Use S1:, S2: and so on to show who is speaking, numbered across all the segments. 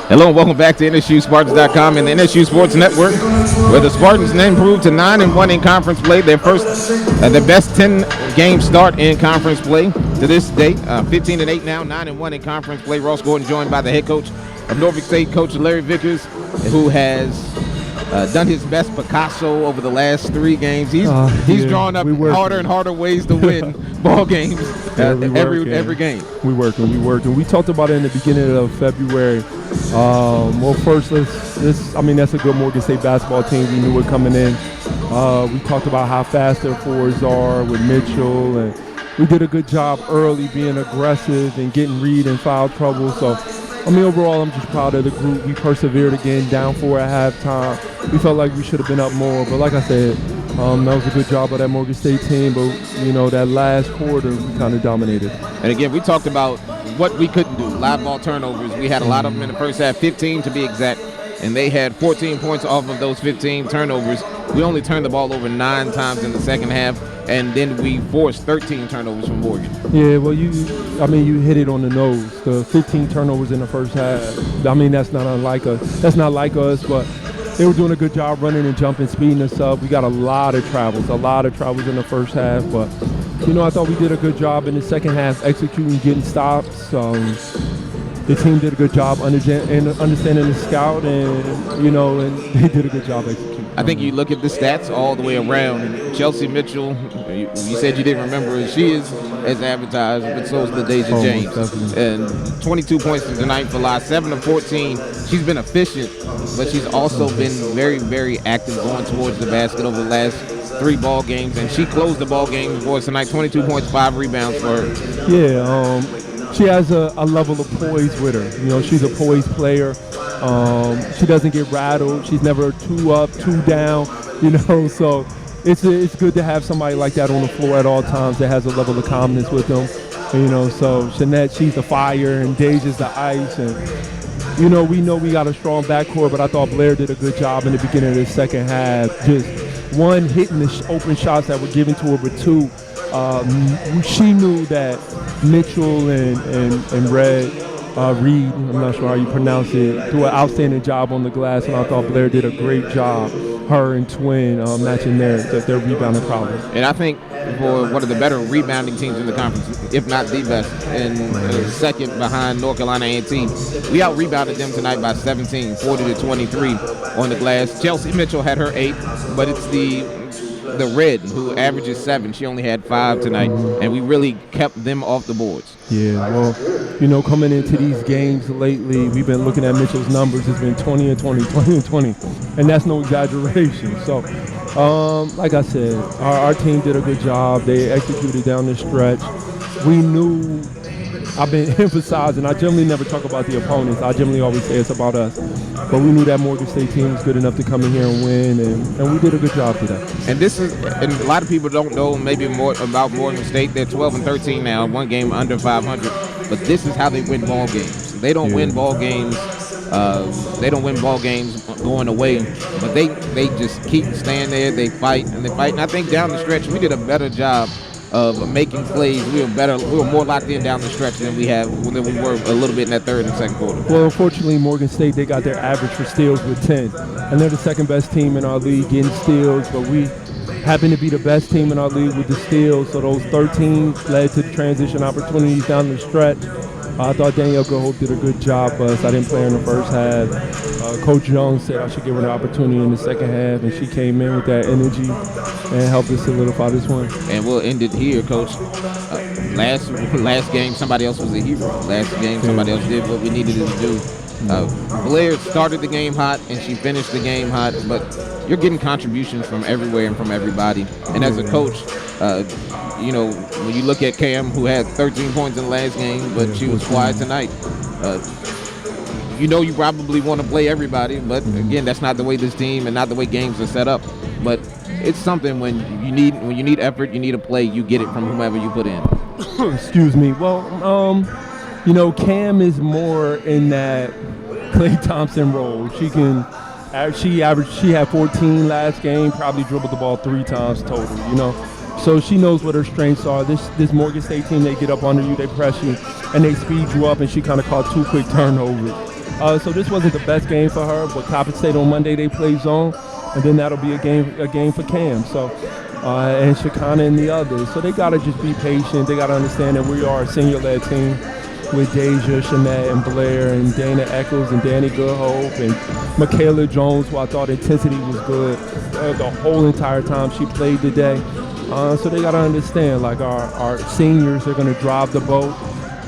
S1: Hello and welcome back to NSUSpartans.com and the NSU Sports Network, where the Spartans then improved to 9-1 in conference play. Their their best 10-game start in conference play to this date. 15-8 now, 9-1 in conference play. Ross Gordon joined by the head coach of Norfolk State, Coach Larry Vickers, who has done his best Picasso over the last 3 games. He's drawn up harder and harder ways to win ball games every game.
S2: We're working. We talked about it in the beginning of February. Well, first, that's a good Morgan State basketball team. We knew it coming in. We talked about how fast their forwards are with Mitchell, and we did a good job early being aggressive and getting read and foul trouble. So, overall, I'm just proud of the group. We persevered again, down 4 at halftime. We felt like we should have been up more, but like I said, that was a good job by that Morgan State team. But, that last quarter, we kind of dominated.
S1: And again, we talked about what we couldn't do. Live ball turnovers. We had a lot of them in the first half, 15 to be exact, and they had 14 points off of those 15 turnovers. We only turned the ball over 9 times in the second half, and then we forced 13 turnovers from Morgan.
S2: Yeah, well, you hit it on the nose. The 15 turnovers in the first half. That's not unlike us. That's not like us, but they were doing a good job running and jumping, speeding us up. We got a lot of travels in the first half, but I thought we did a good job in the second half executing, getting stops. The team did a good job understanding the scout, and they did a good job executing.
S1: I think you look at the stats all the way around. Chelsea Mitchell, you said you didn't remember her. She is as advertised, but so is LaDeja James.
S2: Definitely.
S1: And 22 points tonight for La, 7 of 14. She's been efficient, but she's also been very, very active going towards the basket over the last 3 ball games, and she closed the ball game for us tonight. 22 points, 5 rebounds for her.
S2: Yeah, she has a level of poise with her. She's a poised player. She doesn't get rattled. She's never 2 up, 2 down. So it's good to have somebody like that on the floor at all times that has a level of calmness with them. So Jeanette, she's the fire, and Deja's the ice, and we know we got a strong backcourt, but I thought Blair did a good job in the beginning of the second half. Just one, hitting the open shots that were given to her, but 2, she knew that Mitchell and Reed, I'm not sure how you pronounce it, do an outstanding job on the glass, and I thought Blair did a great job, her and Twin, matching their rebounding problems.
S1: And I think for one of the better rebounding teams in the conference, if not the best, and second behind North Carolina A&T, we out-rebounded them tonight by 17, 40-23 on the glass. Chelsea Mitchell had her 8, but it's the Red, who averages 7. She only had 5 tonight, and we really kept them off the boards.
S2: Yeah, well, coming into these games lately, we've been looking at Mitchell's numbers. It's been 20 and 20, 20 and 20, and that's no exaggeration. So, like I said, our team did a good job. They executed down the stretch. We knew, I've been emphasizing, I generally never talk about the opponents. I generally always say it's about us. But we knew that Morgan State team was good enough to come in here and win, and we did a good job today.
S1: And a lot of people don't know maybe more about Morgan State. They're 12 and 13 now, 1 game under 500. But this is how they win ball games. They don't win ball games. They don't win ball games going away, but they just keep staying there. They fight and they fight. And I think down the stretch, we did a better job of making plays. We were more locked in down the stretch than we were a little bit in that third and second quarter.
S2: Well, unfortunately, Morgan State, they got their average for steals with 10, and they're the second best team in our league getting steals, but we happen to be the best team in our league with the steals, so those 13 led to the transition opportunities down the stretch. I thought Danielle Gold did a good job, but I didn't play her in the first half. Coach Young said I should give her an opportunity in the second half, and she came in with that energy and helped us solidify this one.
S1: And we'll end it here, Coach. Last game, somebody else was a hero. Last game, somebody else did what we needed to do. Blair started the game hot, and she finished the game hot, but you're getting contributions from everywhere and from everybody. And as a coach, when you look at Cam, who had 13 points in the last game, but she was quiet tonight. You probably want to play everybody, but again, that's not the way this team and not the way games are set up. But it's something when you need effort, you need a play, you get it from whomever you put in.
S2: Excuse me. Well, Cam is more in that Klay Thompson role. She had 14 last game, probably dribbled the ball 3 times total. So she knows what her strengths are. This Morgan State team, they get up under you, they press you, and they speed you up, and she kind of caught 2 quick turnovers. So this wasn't the best game for her, but Coppin State on Monday they play zone, and then that'll be a game for Cam. So and Shekinah and the others. So they gotta just be patient. They gotta understand that we are a senior-led team with Deja, Shanette, and Blair, and Dana Eccles, and Danny Goodhope, and Michaela Jones, who I thought intensity was good the whole entire time she played today. So they got to understand, like, our seniors are going to drive the boat.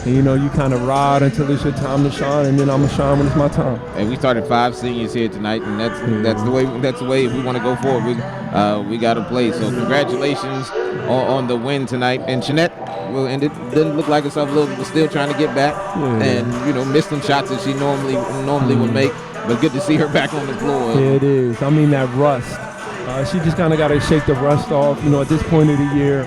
S2: And, you know, you kind of ride until it's your time to shine, and then I'm going to shine when it's my time.
S1: And we started 5 seniors here tonight, and that's the way if we want to go forward, we got to play. So congratulations on the win tonight. And Shanette will end it. Didn't look like herself a little, but still trying to get back, and you know, missed some shots that she normally would make. But good to see her back on the floor.
S2: Yeah, it is. I mean, that rust. She just kind of got to shake the rust off. You know, at this point of the year,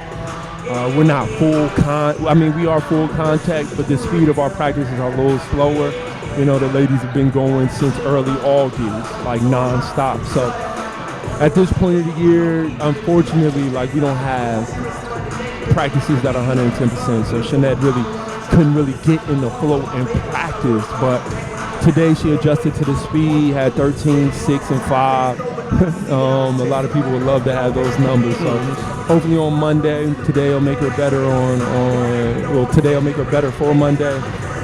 S2: we're not we are full contact, but the speed of our practices are a little slower. You know, the ladies have been going since early August, like nonstop. So at this point of the year, unfortunately, like, we don't have practices that are 110%. So Shanette couldn't really get in the flow and practice, but today she adjusted to the speed, had 13, 6, and 5. A lot of people would love to have those numbers. So hopefully on Monday, today will make her better today will make her better for Monday,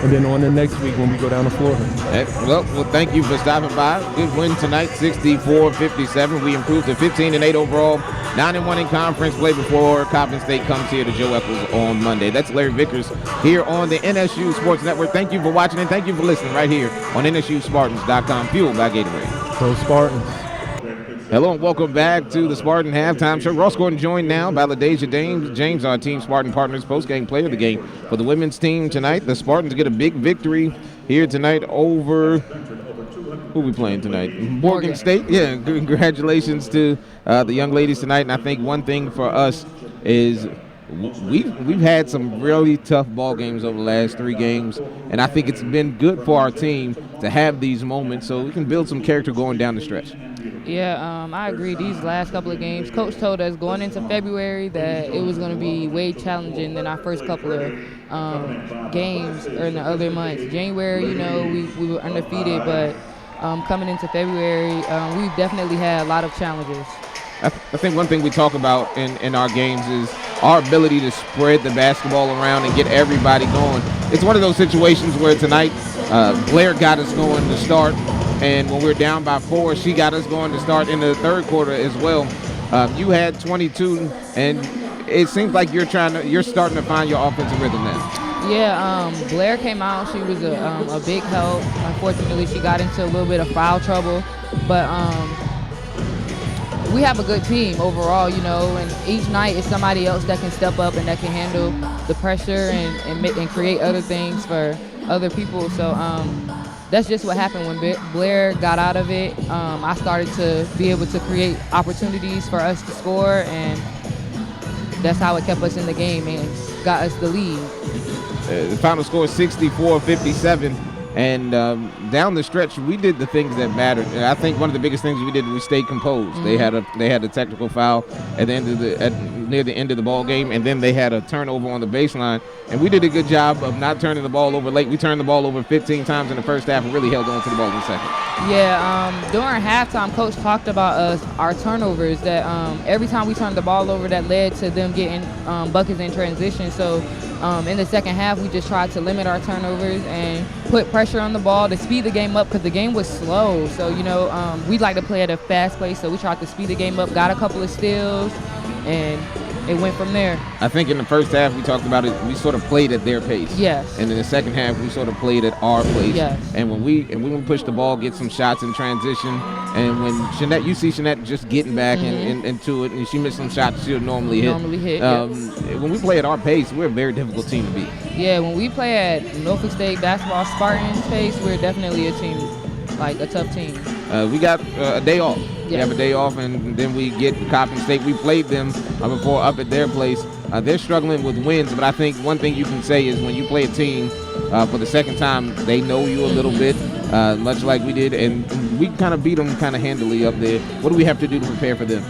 S2: and then on the next week when we go down to Florida.
S1: Well, thank you for stopping by. Good win tonight, 64-57. We improved to 15-8 overall, 9-1 in conference play before Coppin State comes here to Joe Eccles on Monday. That's Larry Vickers here on the NSU Sports Network. Thank you for watching, and thank you for listening right here on NSUSpartans.com, fueled by Gatorade.
S2: Go Spartans.
S1: Hello and welcome back to the Spartan Halftime Show. Ross Gordon joined now by LaDeja James, our Team Spartan Partners post-game player of the game for the women's team tonight. The Spartans get a big victory here tonight over, who are we playing tonight? Morgan State. Yeah, congratulations to the young ladies tonight. And I think one thing for us is we've had some really tough ball games over the last 3 games, and I think it's been good for our team to have these moments so we can build some character going down the stretch.
S3: Yeah, I agree. These last couple of games, Coach told us going into February that it was going to be way challenging than our first couple of games or in the other months. January, you know, we were undefeated, but coming into February, we've definitely had a lot of challenges.
S1: I think one thing we talk about in our games is our ability to spread the basketball around and get everybody going. It's one of those situations where tonight Blair got us going to start, and when we were down by 4, she got us going to start in the third quarter as well. You had 22, and it seems like you're starting to find your offensive rhythm now.
S3: Yeah, Blair came out. She was a big help. Unfortunately, she got into a little bit of foul trouble, but we have a good team overall, you know, and each night is somebody else that can step up and that can handle the pressure and create other things for other people. So that's just what happened when Blair got out of it. I started to be able to create opportunities for us to score, and that's how it kept us in the game and got us the lead.
S1: The final score is 64-57. And down the stretch, we did the things that mattered. And I think one of the biggest things we did, we stayed composed. Mm-hmm. They had a technical foul at the end of near the end of the ball game, and then they had a turnover on the baseline. And we did a good job of not turning the ball over late. We turned the ball over 15 times in the first half and really held on to the ball in the second.
S3: Yeah, during halftime, Coach talked about our turnovers, that every time we turned the ball over, that led to them getting buckets in transition. So in the second half, we just tried to limit our turnovers and put pressure on the ball to speed the game up, because the game was slow. So, you know, we'd like to play at a fast pace, so we tried to speed the game up, got a couple of steals, and it went from there.
S1: I think in the first half, we talked about it, we sort of played at their pace.
S3: Yes.
S1: And in the second half, we sort of played at our pace.
S3: Yes.
S1: And when we push the ball, get some shots in transition, and when Shanette, you see Shanette just getting back into it, and she missed some shots she'll normally hit. When we play at our pace, we're a very difficult team to beat.
S3: Yeah, when we play at Norfolk State basketball Spartans pace, we're definitely a team, like a tough team.
S1: We got a day off.
S3: Yes.
S1: We have a day off, and then we get Coppin State. We played them before up at their place. They're struggling with wins, but I think one thing you can say is when you play a team for the second time, they know you a little bit, much like we did, and we kind of beat them kind of handily up there. What do we have to do to prepare for them?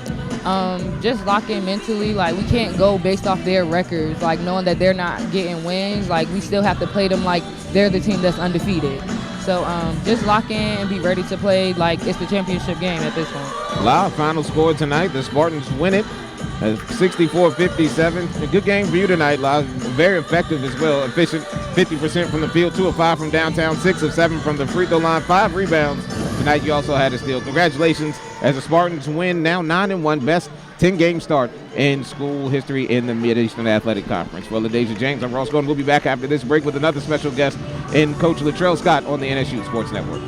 S3: Just lock in mentally. Like, we can't go based off their records, like knowing that they're not getting wins. Like, we still have to play them like they're the team that's undefeated. So just lock in and be ready to play like it's the championship game at this point.
S1: Live final score tonight. The Spartans win it. 64-57. A good game for you tonight, Lyle. Very effective as well. Efficient, 50% from the field, 2 of 5 from downtown, 6 of 7 from the free throw line, 5 rebounds. Tonight you also had a steal. Congratulations as the Spartans win now 9-1, best 10-game start in school history in the Mid-Eastern Athletic Conference. For LaDeja James, I'm Ross Gordon. We'll be back after this break with another special guest in Coach Latrell Scott on the NSU Sports Network.